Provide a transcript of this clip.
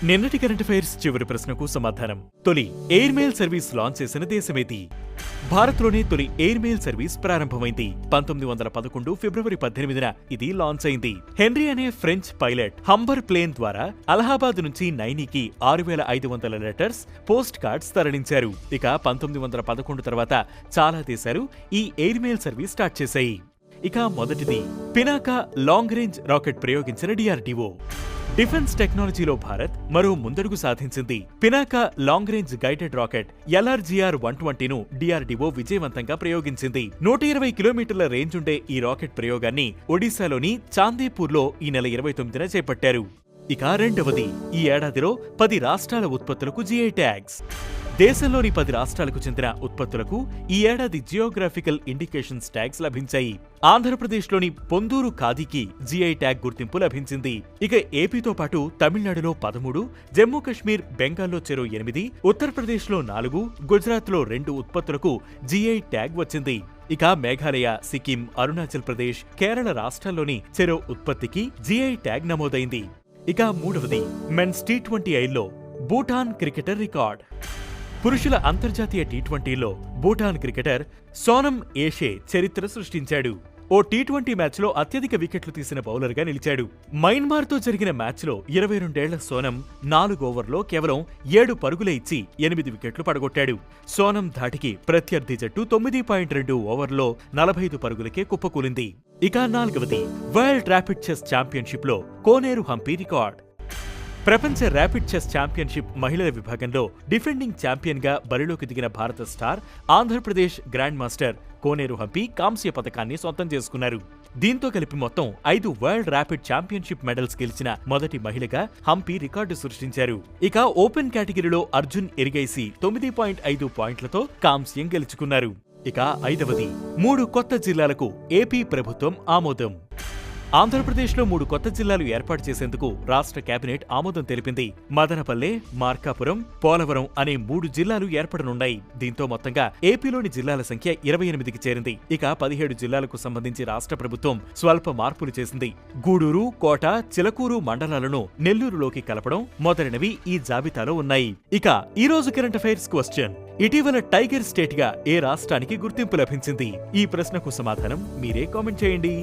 నిన్నటి current affairs చివరి ప్రశ్నకు సమాధానం. తొలి ఎయిర్ మెయిల్ సర్వీస్ లాంచ్ చేసిన దేశమేది? భారత్లోనే తొలి ఎయిర్ మెయిల్ సర్వీస్ ప్రారంభమైంది. 1911 ఫిబ్రవరి 18న ఇది లాంచ్ అయింది. హెన్రీ అనే ఫ్రెంచ్ పైలట్ హంబర్ ప్లేన్ ద్వారా అలహాబాద్ నుంచి నైనీకి 6500 లెటర్స్, పోస్ట్ కార్డ్స్ తరలించారు. ఇక 1911 తర్వాత చాలా దేశాలు ఈ ఎయిర్ మెయిల్ సర్వీస్ స్టార్ట్ చేశాయి. ఇక మొదటిది పినాకా లాంగ్ రేంజ్ రాకెట్ ప్రయోగించిన డిఆర్డీఓ. డిఫెన్స్ టెక్నాలజీలో భారత్ మరో ముందడుగు సాధించింది. Pinaka long range guided rocket LRGR-120ను డిఆర్డీఓ విజయవంతంగా ప్రయోగించింది. 120 కిలోమీటర్ల రేంజ్ ఉండే ఈ రాకెట్ ప్రయోగాన్ని ఒడిశాలోని చాందేపూర్లో ఈ నెల 29న చేపట్టారు. ఇక రెండవది, ఈ ఏడాదిలో 10 రాష్ట్రాల ఉత్పత్తులకు జీఐ ట్యాగ్స్. దేశంలోని 10 రాష్ట్రాలకు చెందిన ఉత్పత్తులకు ఈ ఏడాది జియోగ్రాఫికల్ ఇండికేషన్స్ ట్యాగ్స్ లభించాయి. ఆంధ్రప్రదేశ్లోని పొందూరు ఖాదీకి జీఐ ట్యాగ్ గుర్తింపు లభించింది. ఇక ఏపీతో పాటు తమిళనాడులో 13, జమ్మూ కశ్మీర్, బెంగాల్లో చెరో 8, ఉత్తరప్రదేశ్లో 4, గుజరాత్లో 2 ఉత్పత్తులకు జీఐ ట్యాగ్ వచ్చింది. ఇక మేఘాలయ, సిక్కిం, అరుణాచల్ ప్రదేశ్, కేరళ రాష్ట్రాల్లోని చెరో ఉత్పత్తికి జీఐ ట్యాగ్ నమోదైంది. ఇక మూడవది, మెన్స్ T20Iలో భూటాన్ క్రికెటర్ రికార్డ్. పురుషుల అంతర్జాతీయ T20లో భూటాన్ క్రికెటర్ సోనం ఏషే చరిత్ర సృష్టించాడు. ఓ T20 మ్యాచ్లో అత్యధిక వికెట్లు తీసిన బౌలర్గా నిలిచాడు. మయన్మార్తో జరిగిన మ్యాచ్లో 22 ఏళ్ల సోనం 4 ఓవర్లో కేవలం 7 పరుగులే ఇచ్చి 8 వికెట్లు పడగొట్టాడు. సోనం ధాటికి ప్రత్యర్థి జట్టు 9.2 ఓవర్లో 45 పరుగులకే కుప్పకూలింది. ఇక నాలుగవది, వరల్డ్ ర్యాపిడ్ చెస్ ఛాంపియన్షిప్లో కోనేరు హంపి రికార్డ్. ప్రపంచ ర్యాపిడ్ చెస్ ఛాంపియన్షిప్ మహిళల విభాగంలో డిఫెండింగ్ ఛాంపియన్గా బరిలోకి దిగిన భారత స్టార్ ఆంధ్రప్రదేశ్ గ్రాండ్ మాస్టర్ కోనేరు హంపి కాంస్య పథకాన్ని సొంతం చేసుకున్నారు. దీంతో కలిపి మొత్తం 5 వరల్డ్ ర్యాపిడ్ ఛాంపియన్షిప్ మెడల్స్ గెలిచిన మొదటి మహిళగా హంపి రికార్డు సృష్టించారు. ఇక ఓపెన్ కేటగిరీలో అర్జున్ ఎరిగైసి 9.5 పాయింట్లతో కాంస్యం గెలుచుకున్నారు. ఇక ఐదవది, 3 కొత్త జిల్లాలకు ఏపీ ప్రభుత్వం ఆమోదం. ఆంధ్రప్రదేశ్లో 3 కొత్త జిల్లాలు ఏర్పాటు చేసేందుకు రాష్ట్ర కేబినెట్ ఆమోదం తెలిపింది. మదనపల్లె, మార్కాపురం, పోలవరం అనే 3 జిల్లాలు ఏర్పడనున్నాయి. దీంతో మొత్తంగా ఏపీలోని జిల్లాల సంఖ్య 28కి చేరింది. ఇక 17 జిల్లాలకు సంబంధించి రాష్ట్ర ప్రభుత్వం స్వల్ప మార్పులు చేసింది. గూడూరు, కోట, చిలకూరు మండలాలను నెల్లూరులోకి కలపడం మొదలైనవి ఈ జాబితాలో ఉన్నాయి. ఇక ఈ రోజు కరెంట్ అఫైర్స్ క్వశ్చన్: ఇటీవల టైగర్ స్టేట్ గా ఏ రాష్ట్రానికి గుర్తింపు లభించింది? ఈ ప్రశ్నకు సమాధానం మీరే కామెంట్ చేయండి.